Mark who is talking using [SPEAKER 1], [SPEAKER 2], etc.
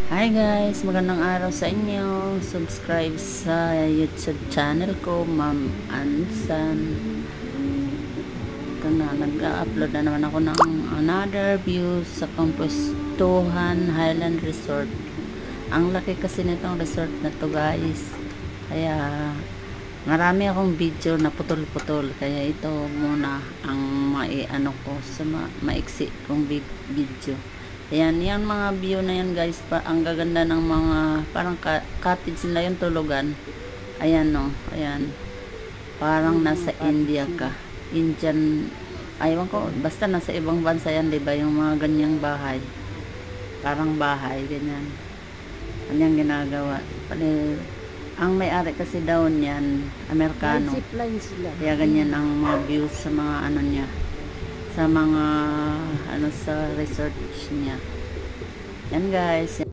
[SPEAKER 1] Hi guys, magandang araw sa inyo. Subscribe sa YouTube channel ko, Ma'am Ansan. Ito na, nag-upload na naman ako ng another view sa Compostuhan Highland Resort. Ang laki kasi nitong resort na to guys. Kaya marami akong video na putol-putol. Kaya ito muna ang maiano ko sa maiksi kong video. Ayan, yung mga view na yan guys, ang gaganda ng mga parang cottage nila yung tulugan. Ayan no, ayan. Parang nasa India ka. Indian, aywan ko, basta nasa ibang bansa yan, 'di ba? Yung mga ganyang bahay. Parang bahay ganyan. Kanyang ginagawa. Ang may-ari kasi daw niyan, Amerikano. Kaya ganyan ang mga views sa mga ano niya. Sa mga ano sa resort niya. Yan guys.